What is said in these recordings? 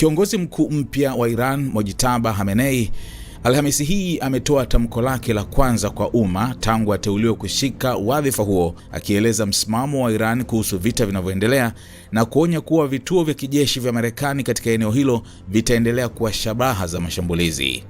Kiongozi mkuu mpya wa Iran, Mojtaba Khamenei, Alhamisi hii ametoa tamko lake la kwanza kwa umma tangu ateuliwe kushika wadhifa huo, akieleza msimamo wa Iran kuhusu vita vinavyoendelea na kuonya kuwa vituo vya kijeshi vya Marekani katika eneo hilo vitaendelea kuwa shabaha za mashambulizi.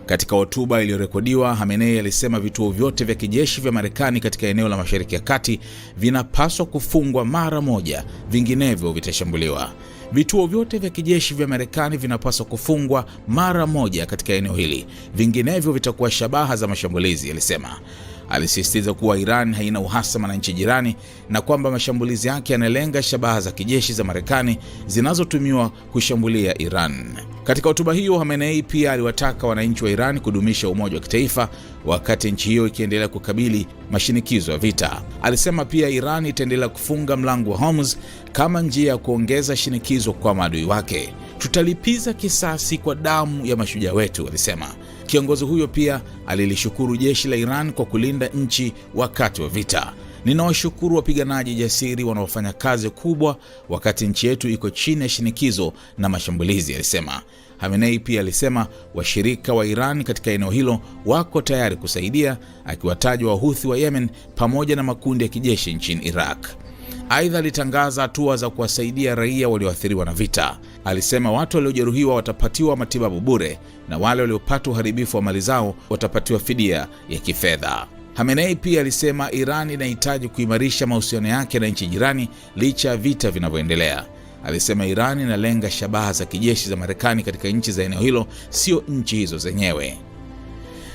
Katika hotuba iliyorekodiwa, Khamenei alisema vituo vyote vya kijeshi vya Marekani katika eneo la Mashariki ya Kati vinapaswa kufungwa mara moja, vinginevyo vitashambuliwa. Vituo vyote vya kijeshi vya Marekani vinapaswa kufungwa mara moja katika eneo hili, vinginevyo vitakuwa shabaha za mashambulizi, alisema. Alisisitiza kuwa Iran haina uhasama na nchi jirani na kwamba mashambulizi yake yanalenga shabaha za kijeshi za Marekani zinazotumiwa kushambulia Iran. Katika hotuba hiyo, Khamenei pia aliwataka wananchi wa Iran kudumisha umoja wa kitaifa wakati nchi hiyo ikiendelea kukabili mashinikizo ya vita. Alisema pia Iran itaendelea kufunga mlango wa Hormuz kama njia ya kuongeza shinikizo kwa maadui wake. Tutalipiza kisasi kwa damu ya mashujaa wetu, alisema. Kiongozi huyo pia alilishukuru jeshi la Iran kwa kulinda nchi wakati wa vita. Ninawashukuru wapiganaji jasiri wanaofanya kazi kubwa wakati nchi yetu iko chini ya shinikizo na mashambulizi, alisema. Khamenei pia alisema washirika wa Iran katika eneo hilo wako tayari kusaidia, akiwataja Wahuthi wa Yemen pamoja na makundi ya kijeshi nchini Iraq. Aidha, alitangaza hatua za kuwasaidia raia walioathiriwa na vita. Alisema watu waliojeruhiwa watapatiwa matibabu bure na wale waliopata uharibifu wa mali zao watapatiwa fidia ya kifedha. Khamenei pia alisema Iran inahitaji kuimarisha mahusiano yake na nchi jirani licha ya vita vinavyoendelea. Alisema Iran inalenga shabaha za kijeshi za Marekani katika nchi za eneo hilo, sio nchi hizo zenyewe.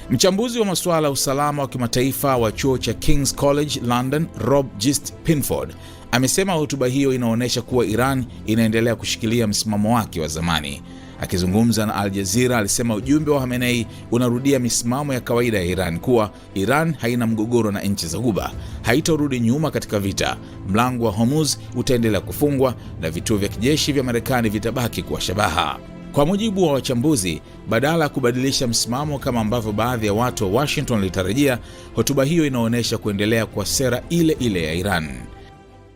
Mchambuzi wa masuala ya usalama wa kimataifa wa chuo cha King's College London, Rob Gist-Pinford, amesema hotuba hiyo inaonyesha kuwa Iran inaendelea kushikilia msimamo wake wa zamani. Akizungumza na Al Jazeera, alisema ujumbe wa Khamenei unarudia misimamo ya kawaida ya Iran kuwa Iran haina mgogoro na nchi za Ghuba, haitarudi nyuma katika vita, mlango wa Hormuz utaendelea kufungwa na vituo vya kijeshi vya Marekani vitabaki kuwa shabaha. Kwa mujibu wa wachambuzi, badala ya kubadilisha msimamo kama ambavyo baadhi ya watu wa Washington walitarajia, hotuba hiyo inaonyesha kuendelea kwa sera ile ile ya Iran.